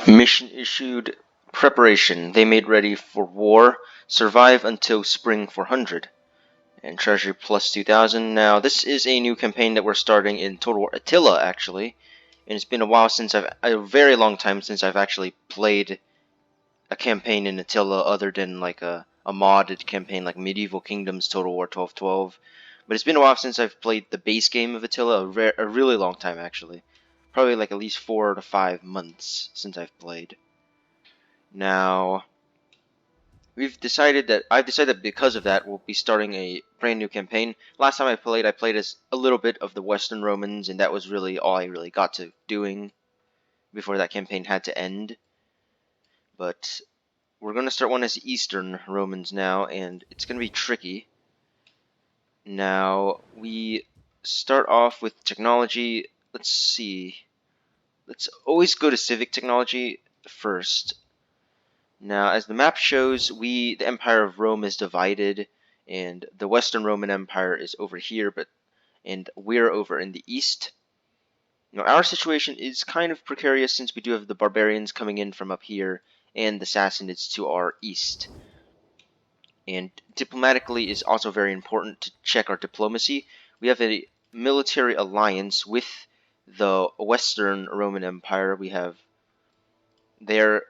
Mission issued. Preparation. They made ready for war. Survive until spring 400. And treasury plus 2000. Now, this is a new campaign that we're starting in Total War Attila, actually. And it's been a while since a very long time since I've actually played a campaign in Attila other than like a modded campaign like Medieval Kingdoms Total War 1212. But it's been a while since I've played the base game of Attila, a really long time actually. Probably like at least 4 to 5 months since I've played. Now, I've decided that because of that, we'll be starting a brand new campaign. Last time I played as a little bit of the Western Romans, and that was really all I really got to doing before that campaign had to end. But we're going to start one as Eastern Romans now, and it's going to be tricky. Now, we start off with technology. Let's see. Let's always go to civic technology first. Now, as the map shows, the Empire of Rome is divided, and the Western Roman Empire is over here, and we're over in the east. Now, our situation is kind of precarious since we do have the barbarians coming in from up here, and the Sassanids to our east. And diplomatically is also very important to check our diplomacy. We have a military alliance with the Western Roman Empire. We have their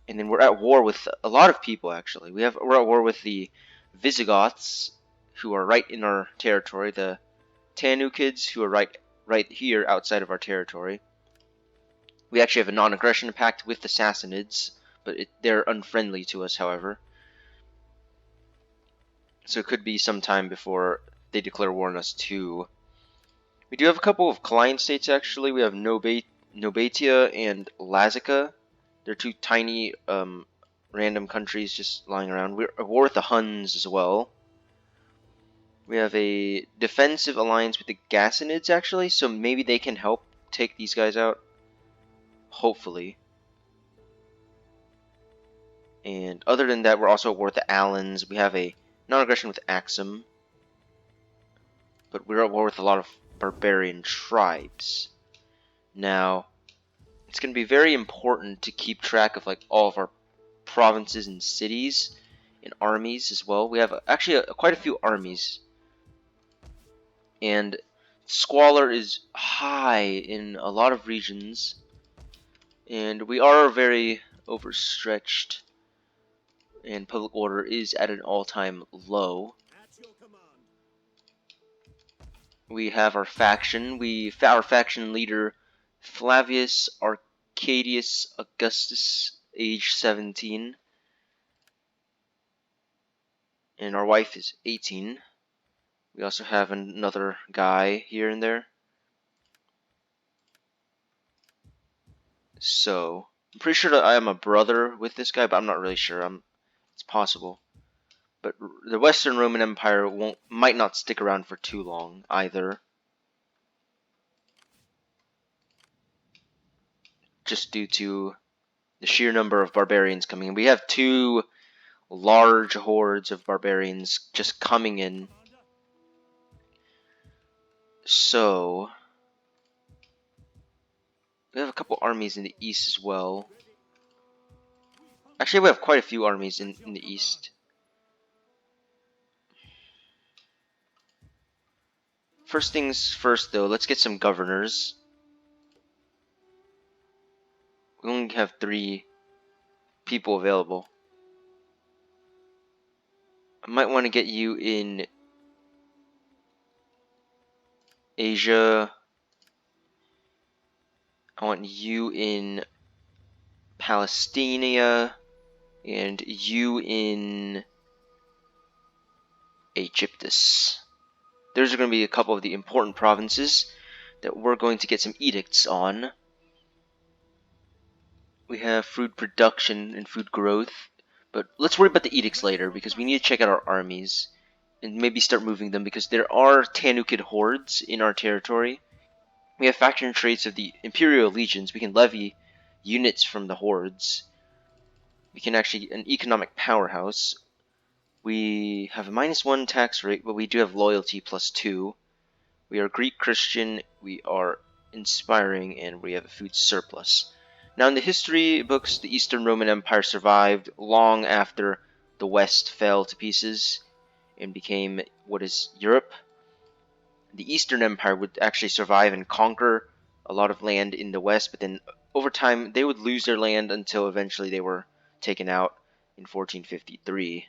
And then we're at war with a lot of people, actually. We're at war with the Visigoths, who are right in our territory. The Tanukids, who are right here outside of our territory. We actually have a non-aggression pact with the Sassanids, but they're unfriendly to us, however. So it could be some time before they declare war on us, too. We do have a couple of client states, actually. We have Nobatia and Lazica. They're two tiny random countries just lying around. We're at war with the Huns as well. We have a defensive alliance with the Gassanids, actually, so maybe they can help take these guys out. Hopefully. And other than that, we're also at war with the Alans. We have a non-aggression with Axum. But we're at war with a lot of barbarian tribes. Now, it's going to be very important to keep track of like all of our provinces and cities and armies as well. We have actually quite a few armies, and squalor is high in a lot of regions, and we are very overstretched, and public order is at an all-time low. We have our faction. Our faction leader Flavius Arcadius Augustus, age 17. And our wife is 18. We also have another guy here and there. So, I'm pretty sure that I am a brother with this guy, but I'm not really sure. It's possible. But the Western Roman Empire might not stick around for too long either. Just due to the sheer number of barbarians coming in. We have two large hordes of barbarians just coming in. So, we have a couple armies in the east as well. Actually, we have quite a few armies in the east. First things first, though, let's get some governors. We only have 3 people available. I might want to get you in Asia. I want you in Palestina, and you in Aegyptus. Those are going to be a couple of the important provinces that we're going to get some edicts on. We have food production and food growth, but let's worry about the edicts later because we need to check out our armies and maybe start moving them because there are Tanukid hordes in our territory. We have faction traits of the Imperial Legions. We can levy units from the hordes. We can actually an economic powerhouse. We have a -1 tax rate, but we do have loyalty +2. We are Greek Christian, we are inspiring, and we have a food surplus. Now, in the history books, the Eastern Roman Empire survived long after the West fell to pieces and became what is Europe. The Eastern Empire would actually survive and conquer a lot of land in the West, but then over time they would lose their land until eventually they were taken out in 1453.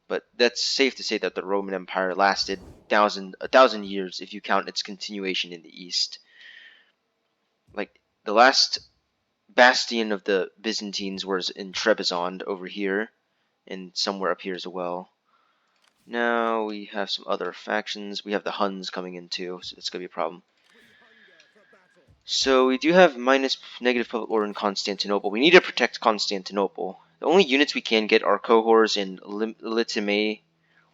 But that's safe to say that the Roman Empire lasted a thousand years if you count its continuation in the East. Like the last bastion of the Byzantines was in Trebizond over here, and somewhere up here as well. Now we have some other factions. We have the Huns coming in too, so that's gonna be a problem. So we do have negative public order in Constantinople. We need to protect Constantinople. The only units we can get are cohors and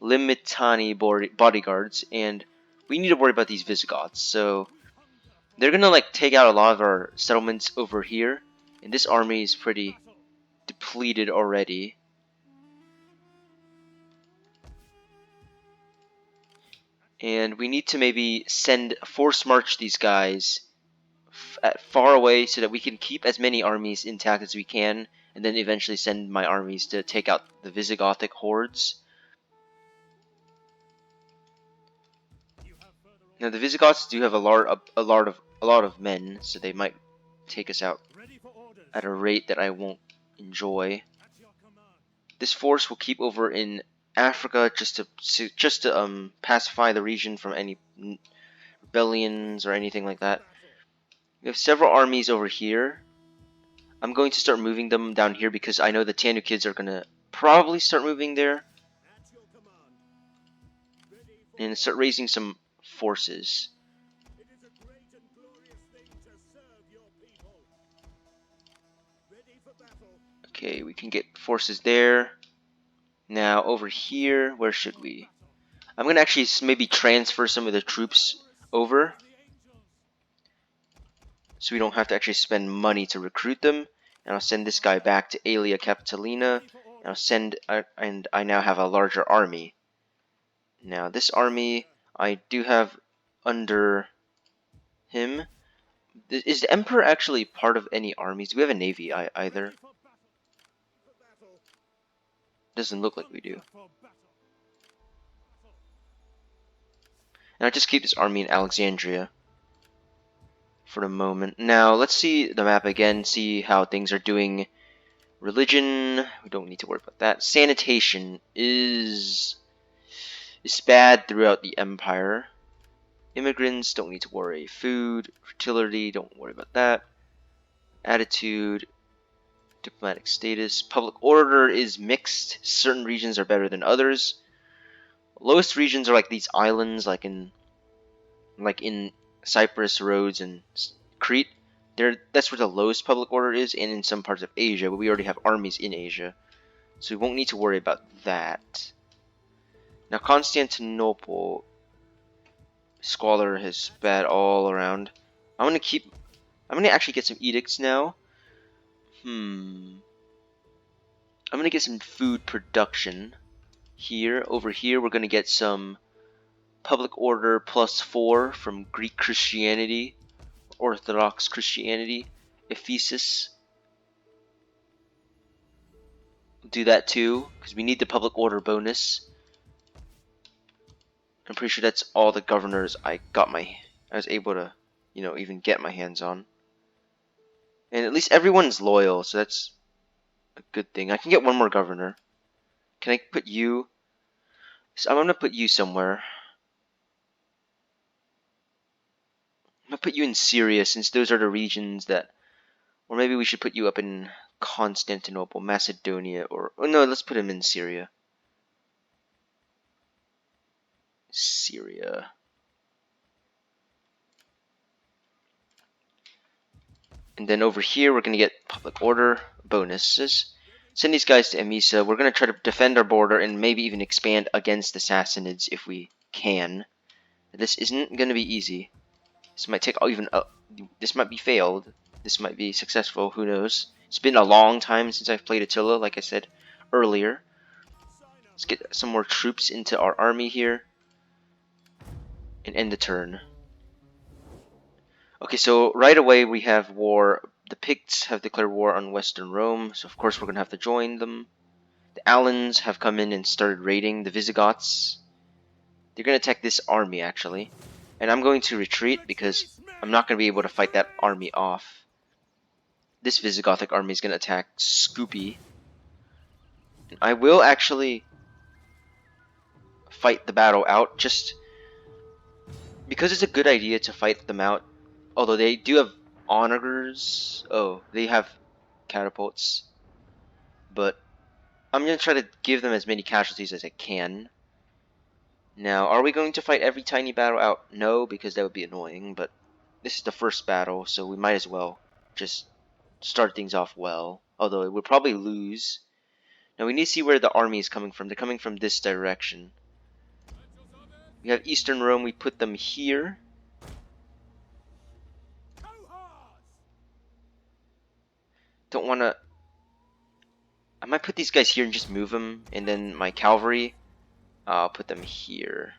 limitani bodyguards, and we need to worry about these Visigoths. So they're gonna like take out a lot of our settlements over here, and this army is pretty depleted already. And we need to maybe force march these guys far away so that we can keep as many armies intact as we can, and then eventually send my armies to take out the Visigothic hordes. Now the Visigoths do have a lot of men, so they might take us out at a rate that I won't enjoy. This force will keep over in Africa just to pacify the region from any rebellions or anything like that. We have several armies over here. I'm going to start moving them down here because I know the Tanukids are going to probably start moving there. And start raising some forces. Okay, we can get forces there. Now over here, where should we? I'm going to actually maybe transfer some of the troops over, so we don't have to actually spend money to recruit them. And I'll send this guy back to Aelia Capitolina. And I now have a larger army. Now this army I do have under him. Is the Emperor actually part of any armies? Do we have a navy either? Doesn't look like we do. And I just keep this army in Alexandria for the moment. Now let's see the map again, see how things are doing. Religion, we don't need to worry about that. Sanitation is bad throughout the empire. Immigrants, don't need to worry. Food, fertility, don't worry about that. Attitude, diplomatic status. Public order is mixed. Certain regions are better than others. Lowest regions are like these islands, like in Cyprus, Rhodes, and Crete. That's where the lowest public order is, and in some parts of Asia, but we already have armies in Asia, so we won't need to worry about that. Now Constantinople, squalor has bad all around. I'm gonna actually get some edicts now. I'm gonna get some food production here. Over here, we're gonna get some public order +4 from Greek Christianity, Orthodox Christianity, Ephesus. We'll do that too, because we need the public order bonus. I'm pretty sure that's all the governors I was able to, even get my hands on. And at least everyone's loyal, so that's a good thing. I can get one more governor. Can I put you? So I'm gonna put you somewhere. I'm gonna put you in Syria, since those are the regions that, or maybe we should put you up in Constantinople, Macedonia, oh no, let's put him in Syria. Syria. And then over here, we're going to get public order bonuses. Send these guys to Emesa. We're going to try to defend our border and maybe even expand against the Sassanids if we can. This isn't going to be easy. This might take this might be failed. This might be successful. Who knows? It's been a long time since I've played Attila, like I said earlier. Let's get some more troops into our army here and end the turn. Okay, so right away we have war. The Picts have declared war on Western Rome, so of course we're going to have to join them. The Alans have come in and started raiding. The Visigoths, they're going to attack this army, actually. And I'm going to retreat because I'm not going to be able to fight that army off. This Visigothic army is going to attack Scoopy. I will actually fight the battle out, just because it's a good idea to fight them out. Although they do have augurs. Oh, they have catapults. But I'm going to try to give them as many casualties as I can. Now, are we going to fight every tiny battle out? No, because that would be annoying, but this is the first battle, so we might as well just start things off well. Although we'll probably lose. Now we need to see where the army is coming from. They're coming from this direction. We have Eastern Rome, we put them here. Don't want to... I might put these guys here and just move them, and then my cavalry, I'll put them here.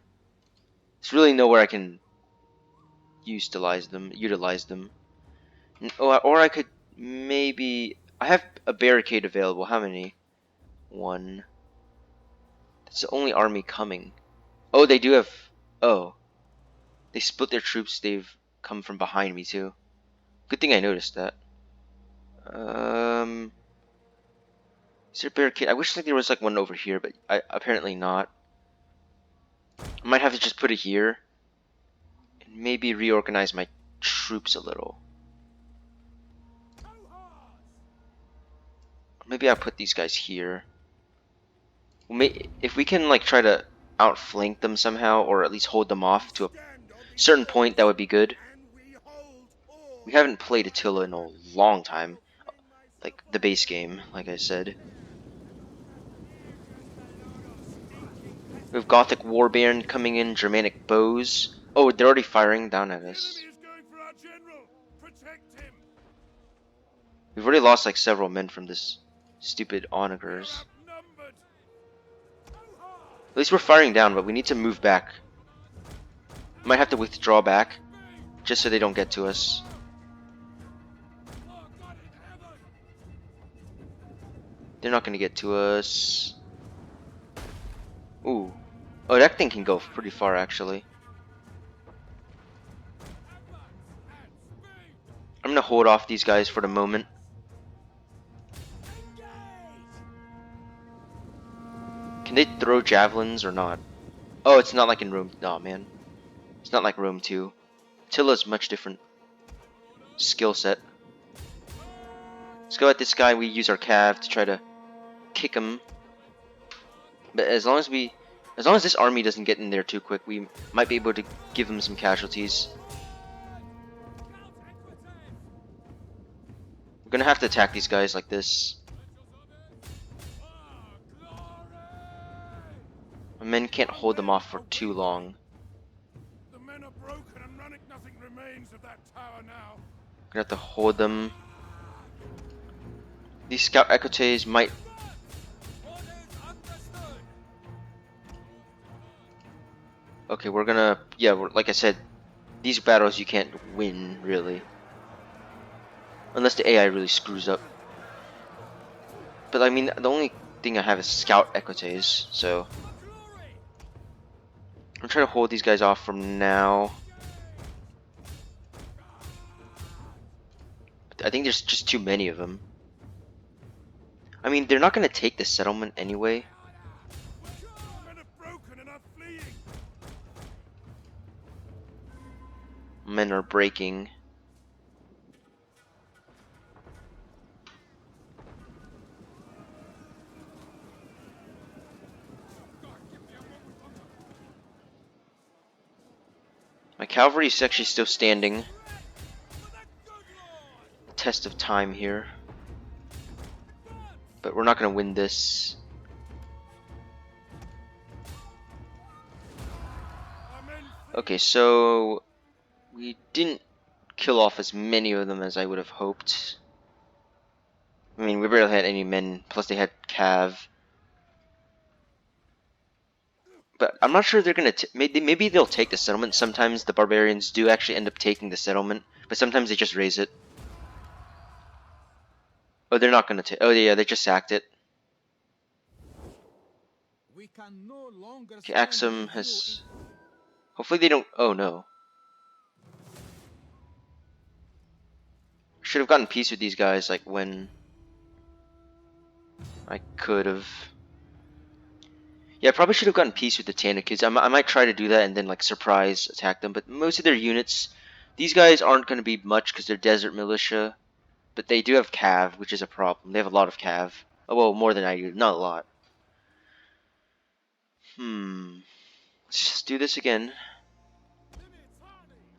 There's really nowhere I can utilize them. Or I could maybe... I have a barricade available. How many? One. That's the only army coming. Oh, they do have... Oh. They split their troops. They've come from behind me, too. Good thing I noticed that. Is there a barricade? I wish there was like one over here, but apparently not. I might have to just put it here. And maybe reorganize my troops a little. Maybe I'll put these guys here. If we can like try to outflank them somehow, or at least hold them off to a certain point, that would be good. We haven't played Attila in a long time. Like the base game, like I said. We have Gothic Warband coming in, Germanic bows. Oh, they're already firing down at us. We've already lost like several men from this stupid augurs. At least we're firing down, but we need to move back. Might have to withdraw back, just so they don't get to us. They're not going to get to us. Ooh. Oh, that thing can go pretty far, actually. I'm going to hold off these guys for the moment. Can they throw javelins or not? Oh, it's not like in Rome. Oh, man. It's not like Rome 2. Attila's much different skill set. Let's go at this guy. We use our cav to try to kick him. But as long as this army doesn't get in there too quick, we might be able to give them some casualties. We're gonna have to attack these guys like this. My men can't hold them off for too long. The men are broken and nothing remains of that tower now. Gonna have to hold them. These scout equites might... Okay, we're gonna... Yeah, like I said, these battles you can't win, really. Unless the AI really screws up. But I mean, the only thing I have is scout equites, so... I'm trying to hold these guys off from now. I think there's just too many of them. I mean, they're not going to take the settlement anyway. Men are breaking. My cavalry is actually still standing. Test of time here. But we're not going to win this. Okay, so we didn't kill off as many of them as I would have hoped. I mean, we barely had any men, plus they had cav. But I'm not sure they're going to... Maybe they'll take the settlement. Sometimes the barbarians do actually end up taking the settlement, but sometimes they just raise it. Oh, they're not gonna take. Oh, yeah, they just sacked it. We can no longer Okay, stand Axum with has. you Hopefully they don't. Oh no. Should have gotten peace with these guys like when I could have. Yeah, I probably should have gotten peace with the Tanakids. I might try to do that and then like surprise attack them. But most of their units, these guys aren't going to be much because they're desert militia. But they do have cav, which is a problem. They have a lot of cav. Oh, well, more than I do. Not a lot. Let's just do this again.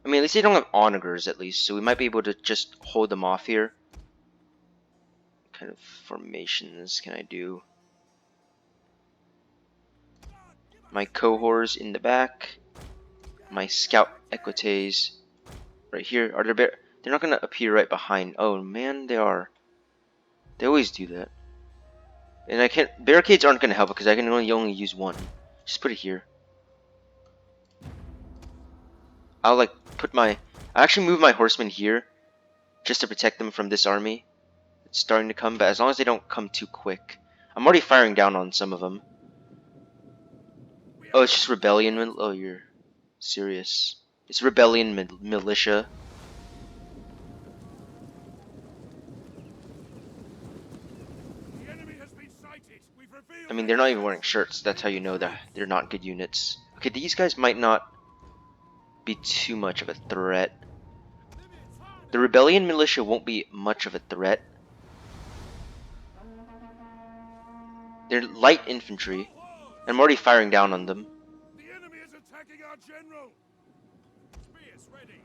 I mean, at least they don't have onagers, at least. So we might be able to just hold them off here. What kind of formations can I do? My cohorts in the back. My scout equites right here. Are there they're not going to appear right behind. Oh, man, they are. They always do that. And I can't. Barricades aren't going to help because I can only use one. Just put it here. I'll like put my. I actually move my horsemen here just to protect them from this army. It's starting to come, but as long as they don't come too quick. I'm already firing down on some of them. Oh, it's just rebellion. Oh, you're serious. It's rebellion militia. The enemy has been sighted. We've revealed I mean, they're not even wearing shirts. That's how you know they're not good units. Okay, these guys might not be too much of a threat. The rebellion militia won't be much of a threat. They're light infantry. I'm already firing down on them. The enemy is attacking our general. Spears ready.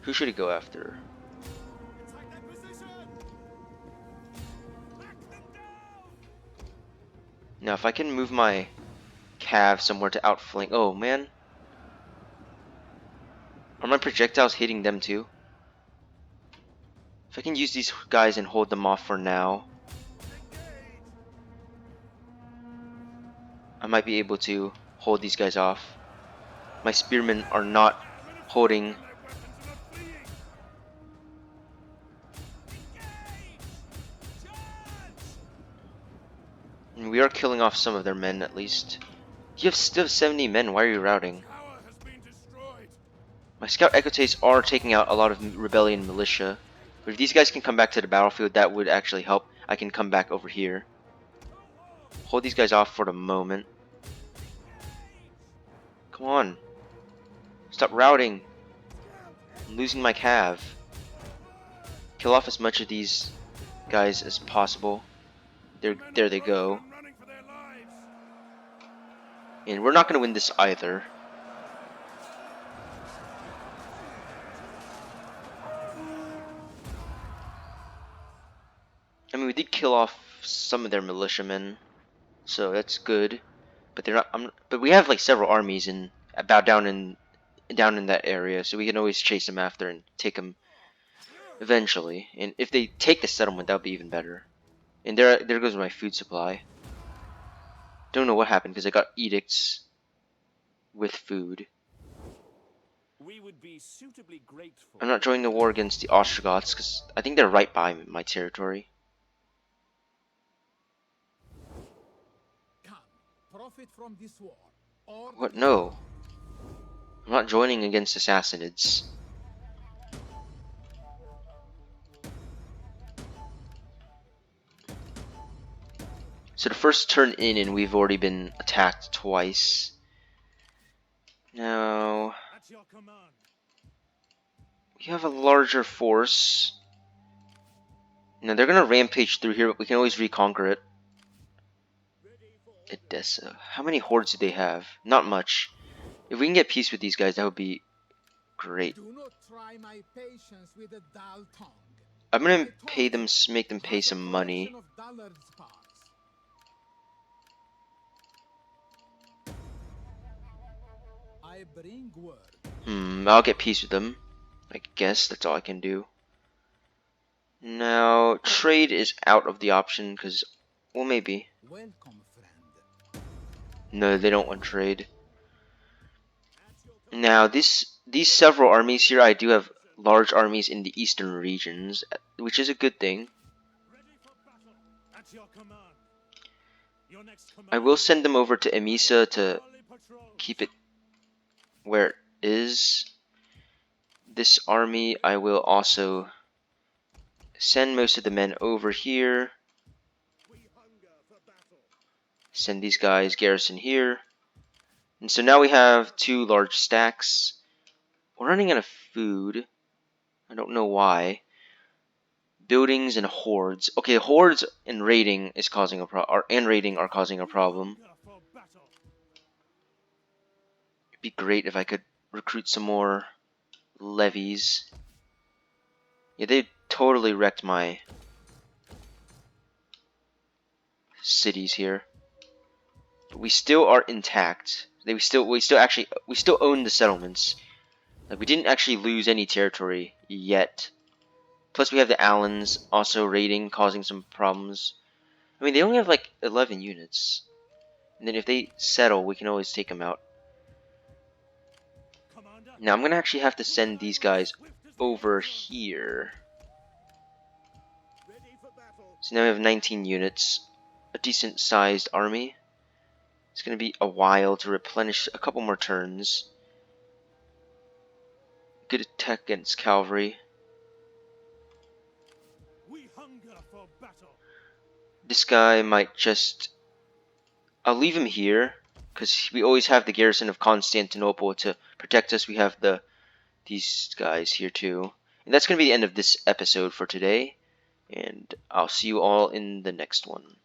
Who should he go after? Attack that position. Knock them down. Now, if I can move my cav somewhere to outflank. Oh, man. Are my projectiles hitting them too? If I can use these guys and hold them off for now, I might be able to hold these guys off. My spearmen are not holding. And we are killing off some of their men at least. You have still 70 men. Why are you routing? My scout equites are taking out a lot of rebellion militia. But if these guys can come back to the battlefield, that would actually help. I can come back over here. Hold these guys off for the moment. Come on. Stop routing. I'm losing my cav. Kill off as much of these guys as possible. There they go. And we're not going to win this either. I mean, we did kill off some of their militiamen, so that's good. But they're not. But we have like several armies in about down in that area, so we can always chase them after and take them eventually. And if they take the settlement, that would be even better. And there goes my food supply. Don't know what happened because I got edicts with food. We would be suitably grateful. I'm not joining the war against the Ostrogoths because I think they're right by my territory. Come, profit from this war. Or What? No. I'm not joining against the Sassanids. So the first turn in and we've already been attacked twice. Now, at your command. we have a larger force. Now they're gonna rampage through here, but we can always reconquer it. Edessa. How many hordes do they have? Not much. If we can get peace with these guys, that would be great. Do not try my patience with a dull tongue. I'm gonna pay them, make them pay some money. I bring word. I'll get peace with them. I guess that's all I can do. Now, trade is out of the option because, well, maybe. Welcome, friend. No, they don't want trade. Now, these several armies here, I do have large armies in the eastern regions, which is a good thing. Ready for battle. At your command. Your next command. I will send them over to Emesa to Early patrol. keep it where it is. This army, I will also send most of the men over here. We hunger for battle. Send these guys garrison here. And so now we have 2 large stacks. We're running out of food. I don't know why. Buildings and hordes. Okay, hordes and raiding is causing a raiding are causing a problem. Hunger for battle. It'd be great if I could recruit some more levies. Yeah, they totally wrecked my cities here. But we still are intact. We still own the settlements. Like, we didn't actually lose any territory yet. Plus we have the Alans also raiding, causing some problems. I mean, they only have like 11 units. And then if they settle, we can always take them out. Commander. Now I'm gonna actually have to send these guys over here. Ready for battle. So now we have 19 units. A decent sized army. It's gonna be a while to replenish a couple more turns. Good attack against cavalry. We hunger for battle. This guy might just... I'll leave him here, because we always have the garrison of Constantinople to protect us. We have these guys here too. And that's going to be the end of this episode for today. And I'll see you all in the next one.